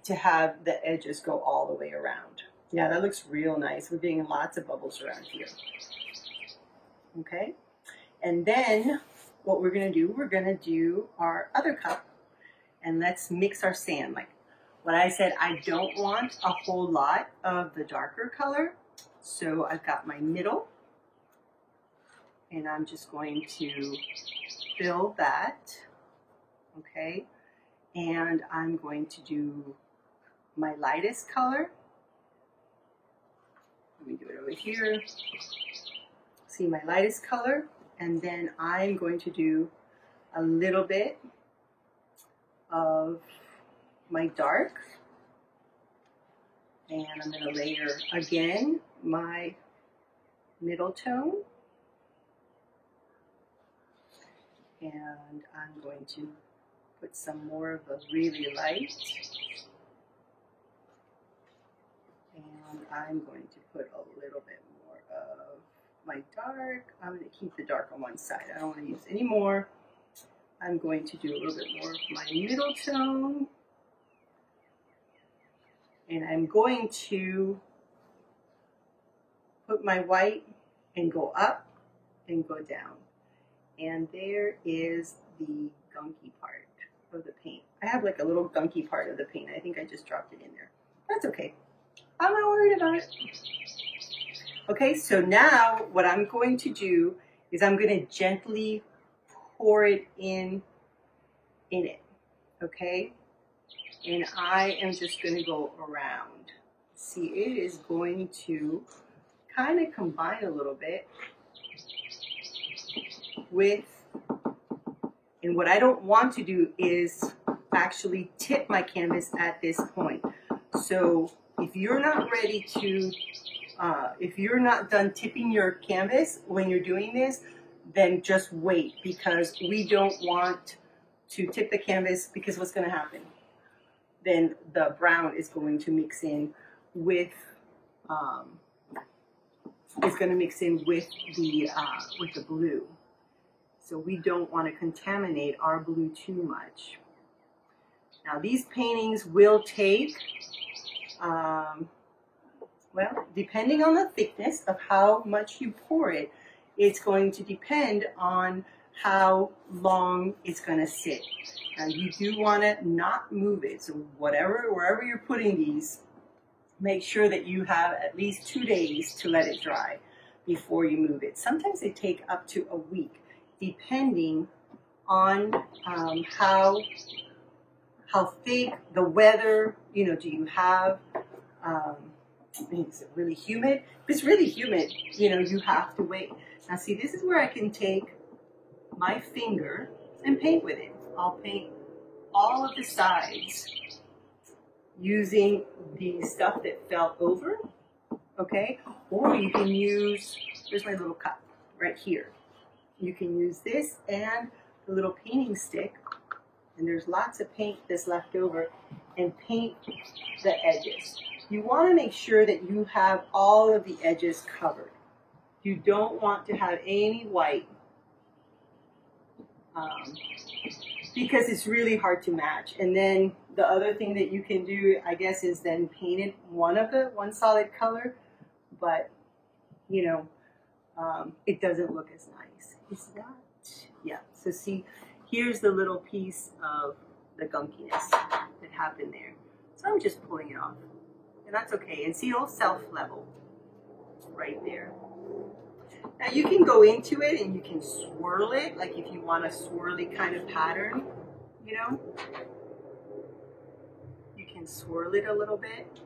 Speaker 1: to have the edges go all the way around. Yeah, that looks real nice. We're getting lots of bubbles around here. Okay, and then what we're gonna do, we're gonna do our other cup, and let's mix our sand. Like what I said, I don't want a whole lot of the darker color, so I've got my middle, and I'm just going to fill that, okay? And I'm going to do my lightest color. Let me do it over here. See my lightest color, and then I'm going to do a little bit of my dark, and I'm going to layer again my middle tone, and I'm going to put some more of the really light, and I'm going to put a little bit more of my dark. I'm going to keep the dark on one side. I don't want to use any more. I'm going to do a little bit more of my middle tone, and I'm going to put my white and go up and go down. And there is the gunky part of the paint. I have like a little gunky part of the paint. I think I just dropped it in there. That's okay. I'm not worried about it. Okay, so now what I'm going to do is I'm going to gently pour it in it, okay? And I am just going to go around. See, it is going to kind of combine a little bit with, and what I don't want to do is actually tip my canvas at this point. So if you're not ready to, if you're not done tipping your canvas when you're doing this, then just wait, because we don't want to tip the canvas, because what's going to happen? Then the brown is going to mix in with, with the blue. So we don't want to contaminate our blue too much. Now these paintings will take, well, depending on the thickness of how much you pour it, it's going to depend on how long it's going to sit. Now you do want to not move it. So wherever you're putting these, make sure that you have at least 2 days to let it dry before you move it. Sometimes they take up to a week, depending on how thick, the weather, you know, do you have, is it really humid? If it's really humid, you know, you have to wait. Now see, this is where I can take my finger and paint with it. I'll paint all of the sides using the stuff that fell over, okay? Or you can use, there's my little cup right here. You can use this and the little painting stick, and there's lots of paint that's left over, and paint the edges. You want to make sure that you have all of the edges covered. You don't want to have any white, because it's really hard to match. And then the other thing that you can do, I guess, is then paint it one solid color, but you know, it doesn't look as nice. Is that? Yeah. So see, here's the little piece of the gunkiness that happened there. So I'm just pulling it off, and that's okay. And see, it'll self-level right there. Now you can go into it and you can swirl it, like if you want a swirly kind of pattern, you know, you can swirl it a little bit.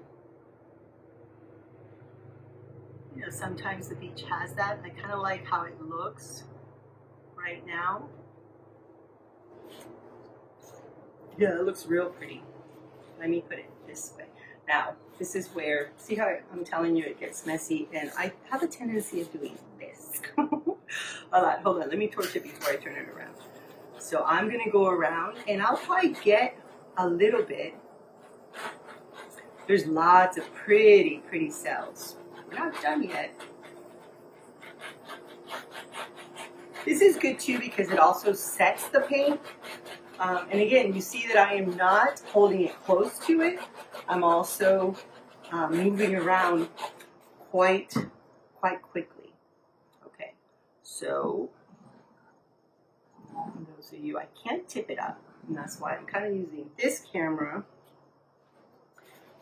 Speaker 1: You know, sometimes the beach has that, and I kind of like how it looks right now. Yeah, it looks real pretty. Let me put it this way. Now, this is where, see how I'm telling you it gets messy, and I have a tendency of doing this a lot. Hold on, let me torch it before I turn it around. So I'm going to go around, and I'll probably get a little bit. There's lots of pretty, pretty cells. We're not done yet. This is good too because it also sets the paint. And again, you see that I am not holding it close to it. I'm also moving around quite quickly. Okay, so those of you, I can't tip it up, and that's why I'm kind of using this camera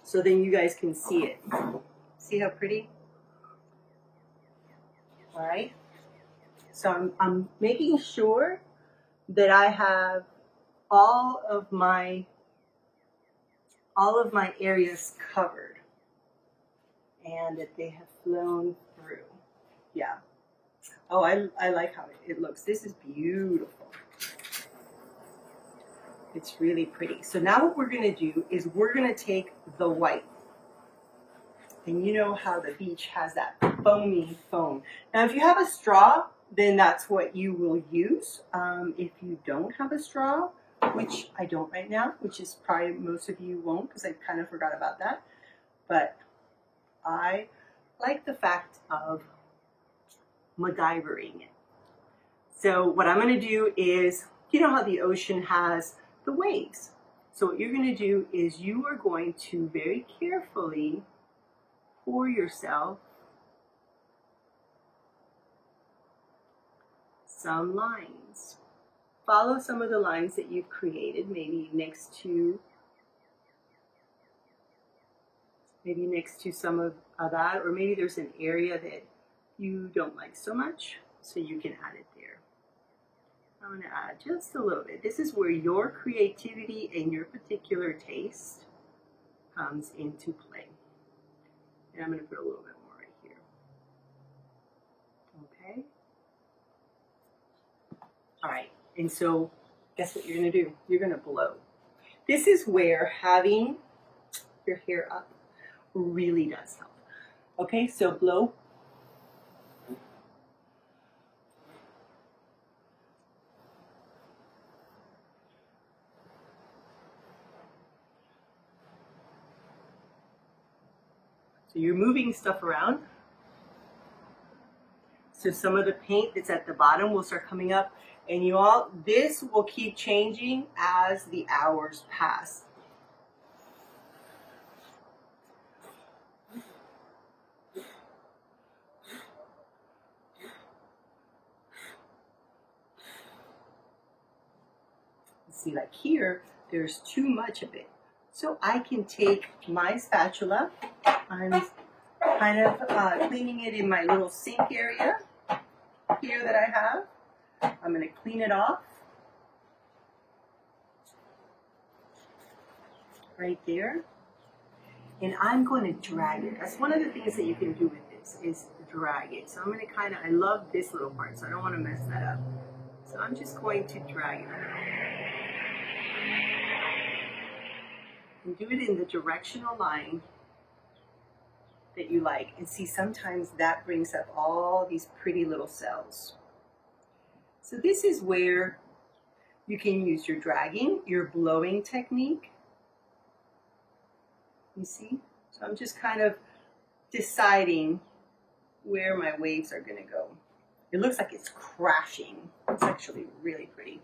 Speaker 1: so then you guys can see it. See how pretty? All right. So I'm making sure that I have all of my areas covered and that they have flown through. Yeah. Oh, I like how it looks. This is beautiful. It's really pretty. So now what we're going to do is we're going to take the white. And you know how the beach has that foamy foam. Now if you have a straw, then that's what you will use. If you don't have a straw, which I don't right now, which is probably most of you won't because I kind of forgot about that. But I like the fact of MacGyvering it. So what I'm going to do is, you know how the ocean has the waves. So what you're going to do is you are going to very carefully pour yourself some lines. Follow some of the lines that you've created, maybe next to some of that, or maybe there's an area that you don't like so much, so you can add it there. I'm going to add just a little bit. This is where your creativity and your particular taste comes into play. And I'm going to put a little bit more right here. Okay. All right. And so guess what you're going to do? You're going to blow. This is where having your hair up really does help. Okay, so blow. So you're moving stuff around. So some of the paint that's at the bottom will start coming up, and you all, this will keep changing as the hours pass. See, like here, there's too much of it. So I can take my spatula, I'm kind of cleaning it in my little sink area here that I have. I'm going to clean it off right there. And I'm going to drag it. That's one of the things that you can do with this is drag it. So I'm going to kind of, I love this little part, so I don't want to mess that up. So I'm just going to drag it around. And do it in the directional line that you like. And see, sometimes that brings up all these pretty little cells. So this is where you can use your dragging, your blowing technique. You see? So I'm just kind of deciding where my waves are going to go. It looks like it's crashing. It's actually really pretty.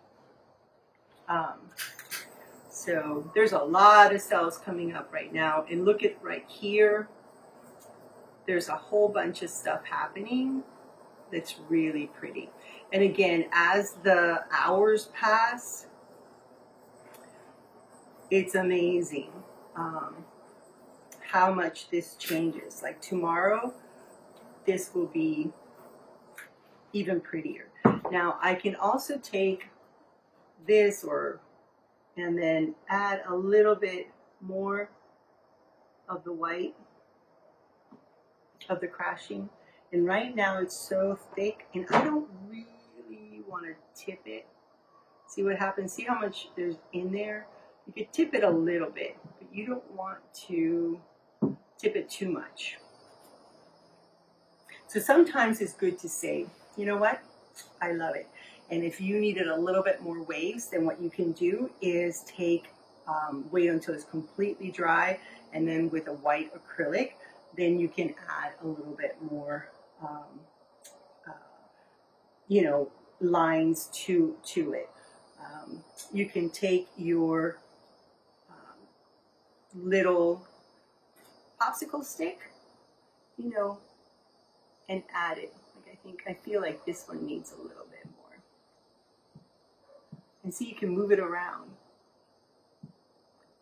Speaker 1: So there's a lot of cells coming up right now. And look at right here. There's a whole bunch of stuff happening that's really pretty. And again, as the hours pass, it's amazing how much this changes. Like tomorrow, this will be even prettier. Now I can also take this and then add a little bit more of the white of the crashing. And right now it's so thick and I don't really want to tip it. See what happens? See how much there's in there? You could tip it a little bit, but you don't want to tip it too much. So sometimes it's good to say, you know what? I love it. And if you needed a little bit more waves, then what you can do is take, wait until it's completely dry, and then with a white acrylic, then you can add a little bit more, you know, lines to it. You can take your little popsicle stick, you know, and add it. Like I feel like this one needs a little bit more. And see, you can move it around.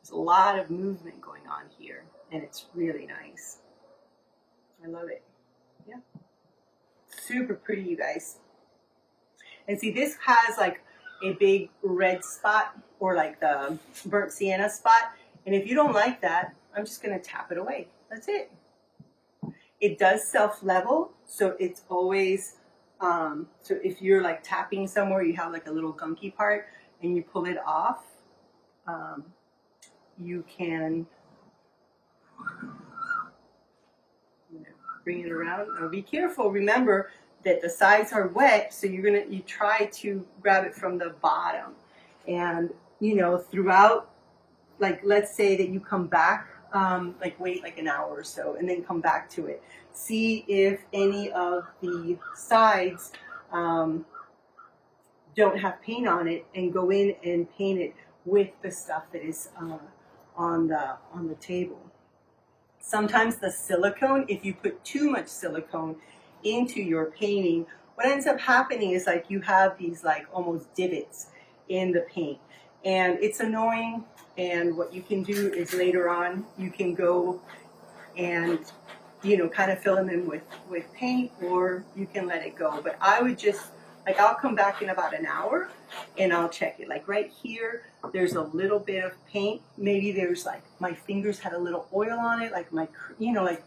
Speaker 1: There's a lot of movement going on here, and it's really nice. I love it. Yeah. Super pretty, you guys. And see, this has like a big red spot, or like the burnt sienna spot. And if you don't like that, I'm just going to tap it away. That's it. It does self-level, so it's always, so if you're like tapping somewhere, you have like a little gunky part, and you pull it off, you can bring it around. Now be careful. Remember that the sides are wet, so you try to grab it from the bottom, and you know, throughout, like let's say that you come back, like wait like an hour or so, and then come back to it. See if any of the sides don't have paint on it, and go in and paint it with the stuff that is on the table. Sometimes the silicone, if you put too much silicone into your painting, what ends up happening is like you have these like almost divots in the paint, and it's annoying. And what you can do is later on you can go and, you know, kind of fill them in with paint, or you can let it go. But I would just, like, I'll come back in about an hour and I'll check it. Like right here, there's a little bit of paint. Maybe there's like, my fingers had a little oil on it, like my, you know, like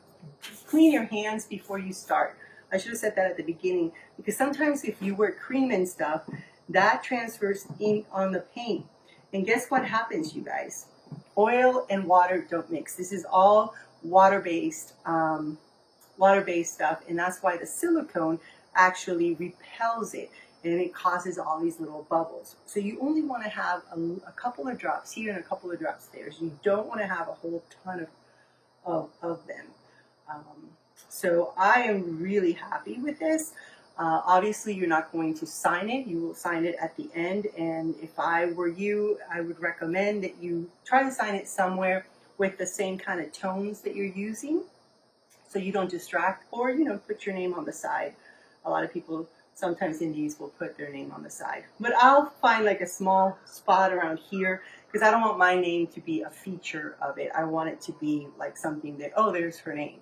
Speaker 1: clean your hands before you start. I should have said that at the beginning, because sometimes if you wear cream and stuff, that transfers in on the paint. And guess what happens, you guys? Oil and water don't mix. This is all water-based stuff, and that's why the silicone actually repels it, and it causes all these little bubbles. So you only want to have a couple of drops here and a couple of drops there. So you don't want to have a whole ton of them. So I am really happy with this. Obviously, you're not going to sign it. You will sign it at the end. And if I were you, I would recommend that you try to sign it somewhere with the same kind of tones that you're using, so you don't distract, or, you know, put your name on the side. A lot of people sometimes in these will put their name on the side. But I'll find like a small spot around here, because I don't want my name to be a feature of it. I want it to be like something that, oh, there's her name.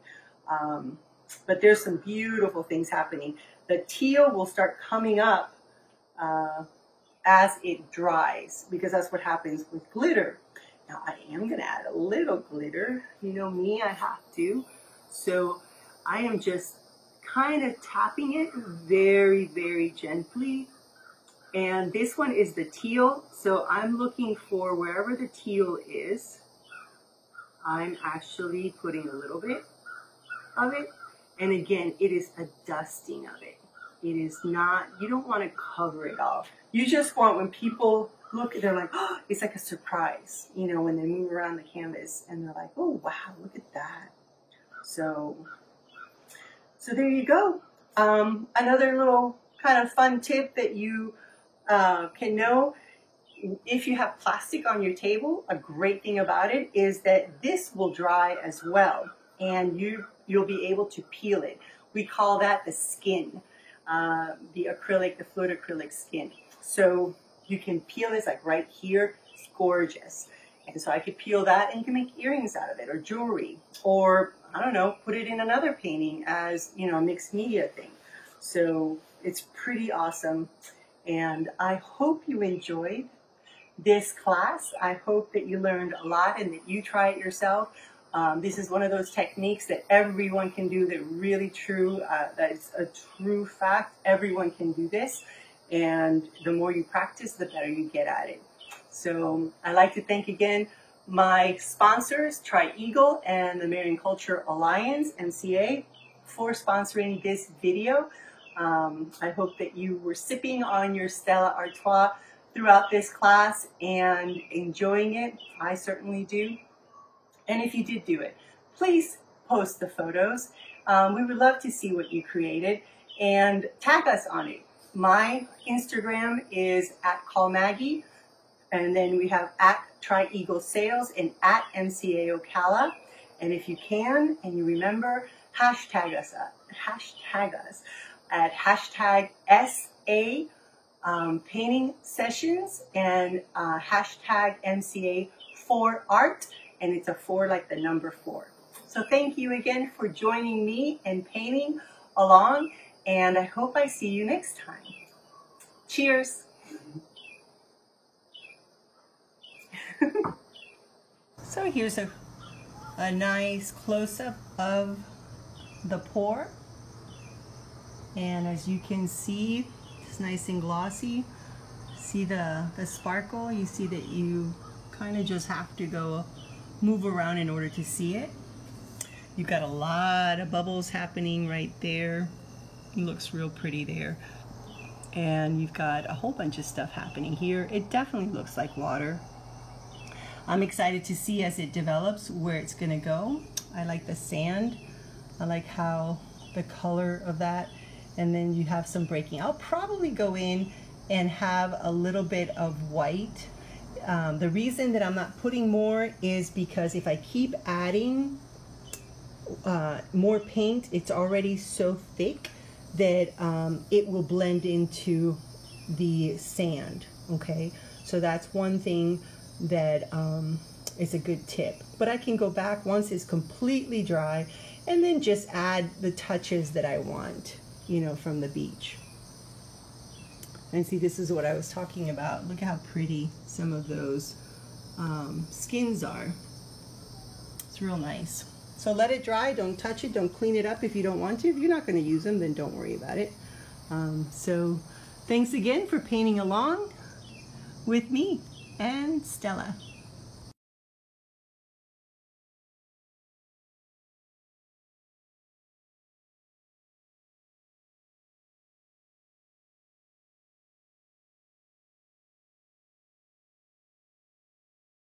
Speaker 1: But there's some beautiful things happening. The teal will start coming up as it dries, because that's what happens with glitter. Now I am going to add a little glitter. You know me, I have to. So I am just kind of tapping it very, very gently. And this one is the teal. So I'm looking for wherever the teal is. I'm actually putting a little bit of it. And again, it is a dusting of it. It is not, you don't want to cover it all. You just want, when people look, they're like, oh, it's like a surprise, you know, when they move around the canvas and they're like, oh, wow, look at that. So there you go. Another little kind of fun tip that you can know, if you have plastic on your table, a great thing about it is that this will dry as well, and you'll be able to peel it. We call that the skin, the acrylic, the fluid acrylic skin. So you can peel this like right here. It's gorgeous. And so I could peel that, and you can make earrings out of it, or jewelry, or I don't know, put it in another painting as, you know, a mixed media thing. So it's pretty awesome. And I hope you enjoyed this class. I hope that you learned a lot and that you try it yourself. This is one of those techniques that everyone can do, that really true, that is a true fact. Everyone can do this. And the more you practice, the better you get at it. So I'd like to thank again my sponsors, Tri-Eagle and the Marian Culture Alliance, MCA, for sponsoring this video. I hope that you were sipping on your Stella Artois throughout this class and enjoying it. I certainly do. And if you did do it, please post the photos. We would love to see what you created and tag us on it. My Instagram is @callmaggie, and then we have @Tri-Eagle Sales and @MCA Ocala. And if you can, and you remember, hashtag us at hashtag SA painting sessions and hashtag MCA 4art, and it's a 4 like the number 4. So thank you again for joining me and painting along, and I hope I see you next time. Cheers. So here's a nice close-up of the pour, and as you can see, it's nice and glossy. See the sparkle? You see that you kind of just have to go move around in order to see it. You've got a lot of bubbles happening right there. It looks real pretty there. And you've got a whole bunch of stuff happening here. It definitely looks like water. I'm excited to see as it develops where it's gonna go. I like the sand. I like how the color of that. And then you have some breaking. I'll probably go in and have a little bit of white. The reason that I'm not putting more is because if I keep adding more paint, it's already so thick that it will blend into the sand, okay? So that's one thing that is a good tip. But I can go back once it's completely dry and then just add the touches that I want, you know, from the beach. And see, this is what I was talking about. Look how pretty some of those skins are. It's real nice. So let it dry, don't touch it, don't clean it up if you don't want to. If you're not going to use them, then don't worry about it. So thanks again for painting along with me and Stella.